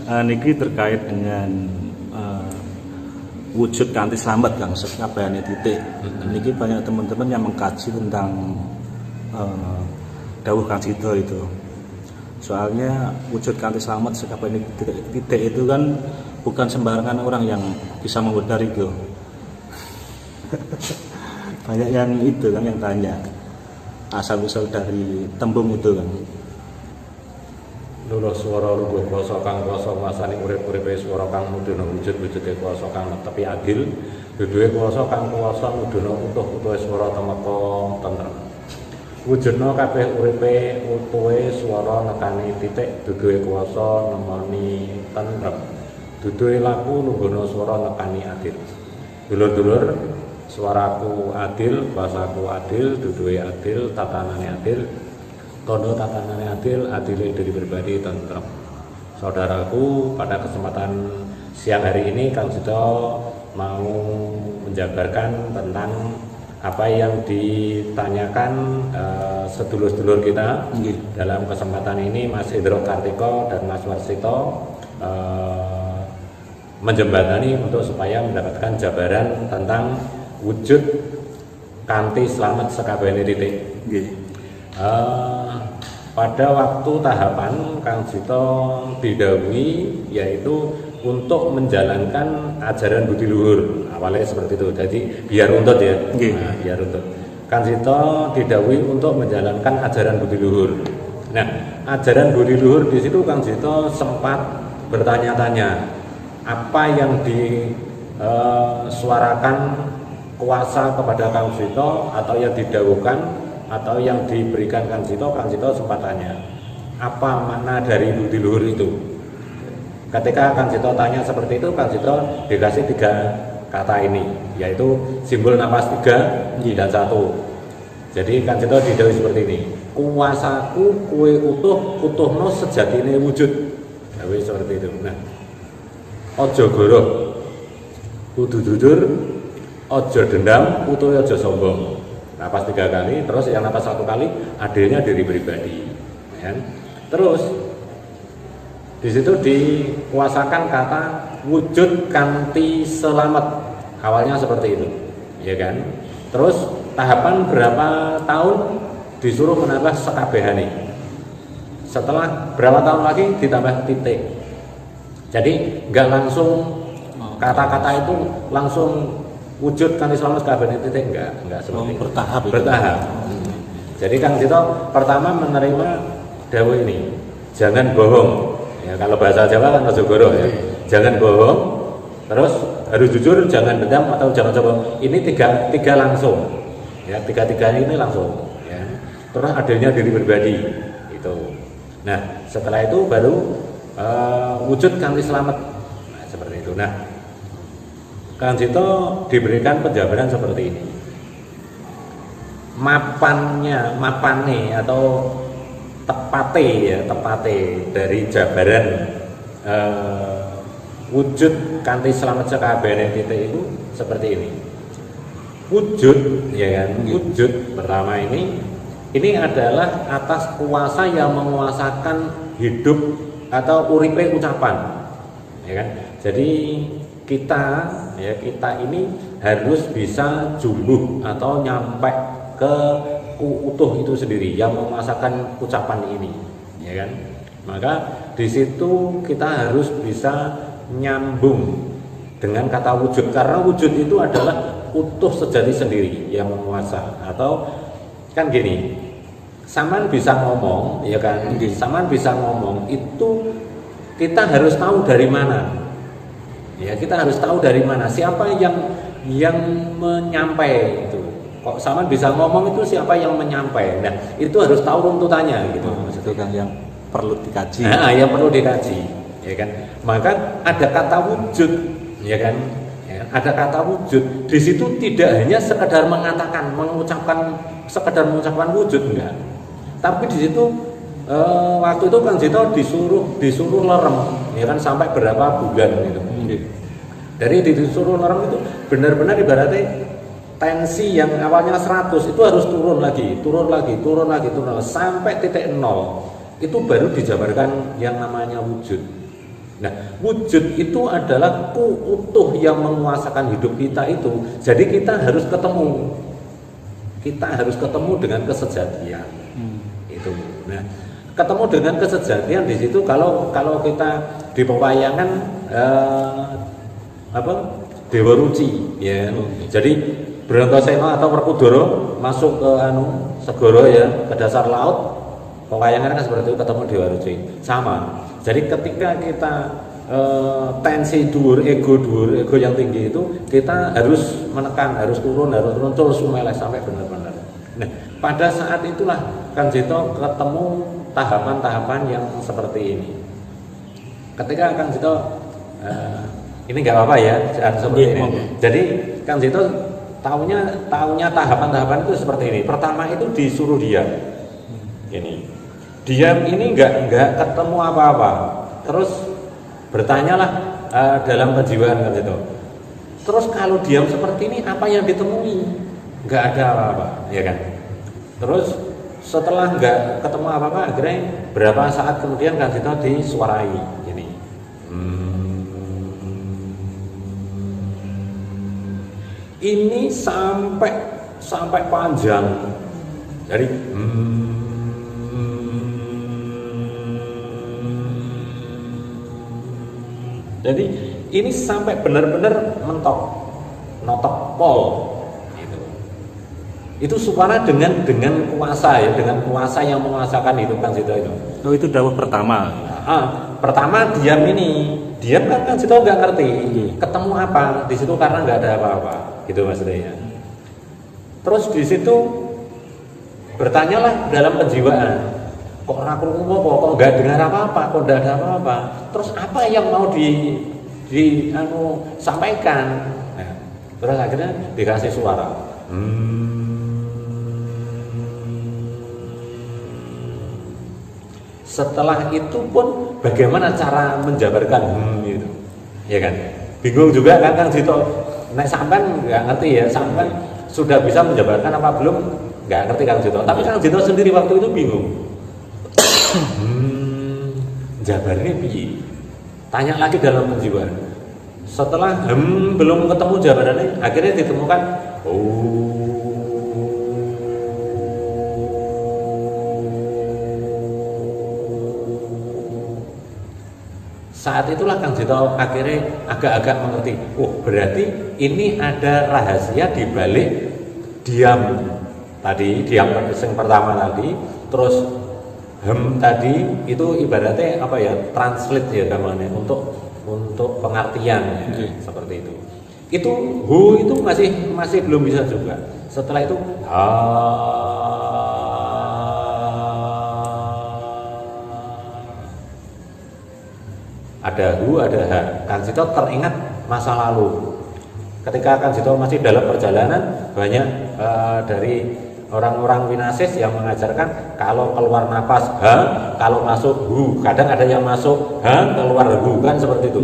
niki terkait dengan wujud kanthi slamet Kang sekabehane titik. Niki banyak teman-teman yang mengkaji tentang dawuh Kang Sito itu. Soalnya wujud kanthi slamet sekabehane titik itu kan bukan sembarangan orang yang bisa membenar itu. Banyak yang itu kan yang tanya asal-usul dari tembung itu kan. Luluh swara lugu kuasa kang kuasa nguasani urip-uripe swara kang mudhuna wujud-wujude kuasa kang netepi adil duduhe kuasa kang kuasa mudhuna utuh-utuhe swara temeka tentrem wujudna kabeh uripe utuhe swara nekani titik duduhe kuasa nemoni tentrem duduhe laku lungguhna swara nekani adil dulur-dulur swaraku adil bahasaku adil duduhe adil tatanane adil tondo tatanane adil, adile dari pribadi tentrem. Saudaraku, pada kesempatan siang hari ini Kang Sito mau menjabarkan tentang apa yang ditanyakan sedulur-sedulur kita. Dalam kesempatan ini Mas Indro Kartiko dan Mas Warsito menjembatani untuk supaya mendapatkan jabaran tentang wujud kanthi slamet sakabehane titik. Pada waktu tahapan Kang Sito didhawuhi yaitu untuk menjalankan ajaran budi luhur, awalnya seperti itu. Jadi biar untut ya, biar untut. Kang Sito didhawuhi untuk menjalankan ajaran budi luhur. Nah, ajaran budi luhur di situ Kang Sito sempat bertanya-tanya apa yang disuarakan kuasa kepada Kang Sito atau yang didhawuhkan atau yang diberikan Kang Sito sempat tanya apa makna dari budi luhur itu. Ketika Kang Sito tanya seperti itu, Kang Sito dikasih 3 kata ini, yaitu simbol napas 3 dan 1. Jadi Kang Sito didhawuhi seperti ini, kuasaku kue utuhno sejatine wujud. Dawuh seperti itu. Nah, ojo goroh, kudu jujur, ojo dendam, utuhe ojo sombong. Napas 3 kali, terus yang napas 1 kali adilnya dari pribadi, ya. Terus di situ dikuasakan kata wujud kanthi selamat, awalnya seperti itu, ya kan. Terus tahapan berapa tahun disuruh menambah sekabehane. Setelah berapa tahun lagi ditambah titik. Jadi nggak langsung kata-kata itu langsung wujud kanthi slamet sakabehane titik, enggak seperti itu. Bertahap. Jadi Kang Sito pertama menerima dawuh ini, jangan bohong. Ya, kalau bahasa Jawa kan ojo goroh ya. Jangan bohong, terus harus jujur, jangan dendam atau jangan coba. Ini tiga langsung. Ya, tiga-tiganya ini langsung, ya. Terus adilnya diri pribadi itu. Nah, setelah itu baru wujud kanthi slamet. Nah, seperti itu. Nah, Kang Sito diberikan penjabaran seperti ini. Mapane atau tepate dari jabaran wujud kanthi slamet sakabehane titik itu seperti ini. Wujud, ya kan? Wujud pertama ini adalah atas kuasa yang menguasakan hidup atau uripe ucapan, ya kan? Jadi kita ini harus bisa jumbuh atau nyampe ke utuh itu sendiri yang memasakkan ucapan ini, ya kan. Maka di situ kita harus bisa nyambung dengan kata wujud, karena wujud itu adalah utuh sejati sendiri yang menguasa. Atau kan gini, saman bisa ngomong, ya kan, saman bisa ngomong itu kita harus tahu dari mana. Ya, kita harus tahu dari mana, siapa yang menyampai itu. Kok sama bisa ngomong itu siapa yang menyampai. Nah, itu harus tahu runtutannya gitu. Itu kan yang perlu dikaji. Nah, yang perlu dikaji, ya kan. Maka ada kata wujud, ya kan. Ya, ada kata wujud. Di situ tidak hanya sekedar sekedar mengucapkan wujud, enggak. Tapi di situ waktu itu Kang Sito disuruh lerem, ya kan, sampai berapa bulan gitu. Dari disuruh lerem itu benar-benar ibaratnya tensi yang awalnya 100 itu harus turun lagi sampai titik 0. Itu baru dijabarkan yang namanya wujud. Nah, wujud itu adalah utuh yang menguasakan hidup kita itu. Jadi kita harus ketemu. Kita harus ketemu dengan kesejatian. Itu. Nah, ketemu dengan kesejatian di situ kalau kita di pewayangan Dewa Ruci ya. Jadi Brantosena atau Werkudara masuk ke segoro ya, ke dasar laut. Pewayangan kan seperti itu, ketemu Dewa Ruci. Sama. Jadi ketika kita tensi dhuwur, ego yang tinggi itu, kita harus menekan, harus turun terus sumeleh sampai benar-benar. Nah, pada saat itulah Kang Jito ketemu tahapan-tahapan yang seperti ini. Ketika Kang Jito ini nggak apa-apa ya, jangan seperti ini. Jadi Kang Jito taunya tahapan-tahapan itu seperti ini. Pertama itu disuruh diam. Ini. Diam ini nggak ketemu apa-apa. Terus bertanyalah dalam kejiwaan Kang Jito. Terus kalau diam seperti ini apa yang ditemui? Nggak ada apa-apa, ya kan? Terus setelah nggak ketemu apa-apa, akhirnya berapa saat kemudian Kang Jito disuarai ini. Ini sampai panjang. Jadi jadi ini sampai benar-benar mentok, notok pol. Itu suara dengan kuasa ya, dengan kuasa yang menguasakan itu Kang Jito itu. Oh, itu dawuh pertama. Pertama diam kan Kang Jito nggak ngerti ketemu apa di situ karena nggak ada apa-apa, gitu maksudnya. Terus di situ bertanyalah dalam kejiwaan, kok rakrungu kok nggak dengar apa-apa, kok nggak ada apa-apa. Terus apa yang mau sampaikan? Nah, terus akhirnya dikasih suara. Setelah itu pun bagaimana cara menjabarkan itu, ya kan? Bingung juga kan Kang Jito. Nek sampean nggak ngerti ya, sampean sudah bisa menjabarkan apa belum? Nggak ngerti Kang Jito. Tapi Kang Jito sendiri waktu itu bingung. Jabarnya piye? Tanya lagi dalam kejiwaan. Setelah belum ketemu jawabannya, akhirnya ditemukan. Saat itulah Kang Jito akhirnya agak-agak mengerti. Berarti ini ada rahasia di balik diam tadi, diam yang pertama tadi, terus tadi itu ibaratnya apa ya? Translate ya namanya untuk pengertian ya, seperti itu. Itu hu itu masih belum bisa juga. Setelah itu ada hu, ada ha. Kang Jito teringat masa lalu. Ketika Kang Jito masih dalam perjalanan, banyak dari orang-orang winasis yang mengajarkan kalau keluar napas ha, kalau masuk hu. Kadang ada yang masuk ha, keluar hu, kan seperti itu.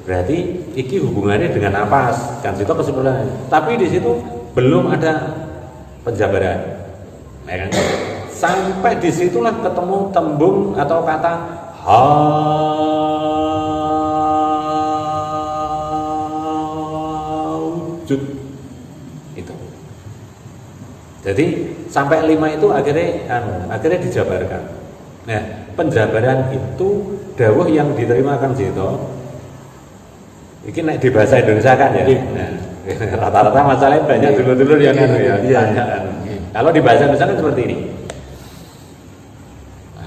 Berarti iki hubungannya dengan napas. Kang Jito kesimpulannya. Tapi di situ belum ada penjabaran. Ya kan? Sampai disitulah ketemu tembung atau kata ha. Itu. Jadi sampai 5 itu akhirnya dijabarkan. Nah, penjabaran itu dawuh yang diterima Kang Jito. Iki nek di bahasa Indonesia kan ya. Nah, rata-rata masalahnya banyak dulur-dulur yang Kalau di bahasa Indonesia kan seperti ini.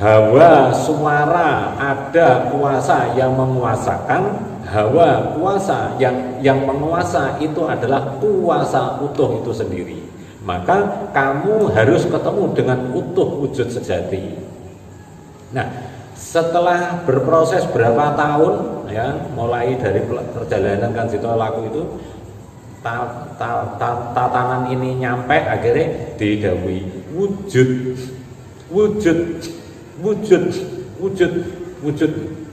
Hawa suara ada kuasa yang menguasakan. Hawa kuasa yang menguasa itu adalah kuasa utuh itu sendiri. Maka kamu harus ketemu dengan utuh wujud sejati. Nah, setelah berproses berapa tahun ya, mulai dari perjalanan Kang Jito laku itu, tatanan ini nyampe akhirnya didhawuhi wujud.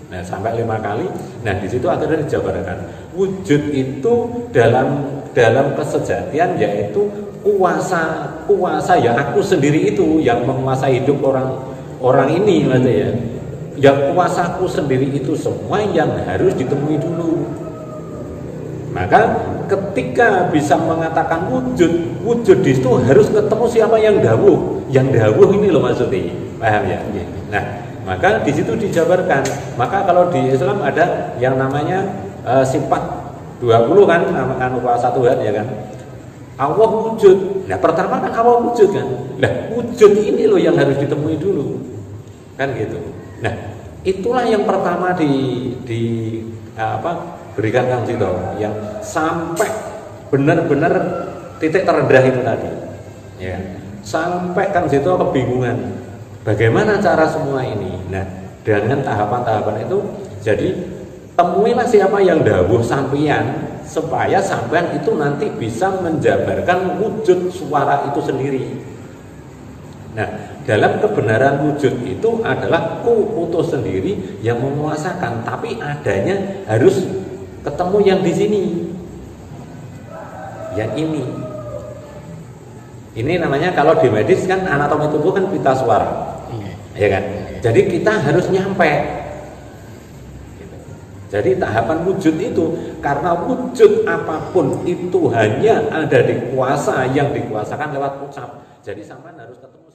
Nah, sampai 5 kali. Nah, di situ akhirnya dijabarkan. Wujud itu dalam kesejatian yaitu kuasa ya aku sendiri itu yang menguasai hidup orang ini berarti ya. Ya kuasaku sendiri itu semua yang harus ditemui dulu. Maka ketika bisa mengatakan wujud, wujud di situ harus ketemu siapa yang dawuh. Yang dawuh ini loh maksudnya, paham ya? Nah, maka di situ dijabarkan. Maka kalau di Islam ada yang namanya sifat 20 kan, namakan kuasa Tuhan ya kan. Allah wujud. Nah, pertama kan Allah wujud kan. Nah, wujud ini loh yang harus ditemui dulu. Kan gitu. Nah, itulah yang pertama berikan Kang Cito yang sampai benar-benar titik terendah itu tadi. Ya. Sampai Kang Cito kebingungan. Bagaimana cara semua ini? Nah, dengan tahapan-tahapan itu jadi temuilah siapa yang dawuh sampeyan supaya sampean itu nanti bisa menjabarkan wujud suara itu sendiri. Nah, dalam kebenaran wujud itu adalah ku sendiri yang menguasakan, tapi adanya harus ketemu yang di sini, yang ini. Ini namanya kalau di medis kan anatomi tubuh kan pita suara, ya kan. Jadi kita harus nyampe. Jadi tahapan wujud itu, karena wujud apapun itu hanya ada di kuasa yang dikuasakan lewat ucap. Jadi sampean harus ketemu.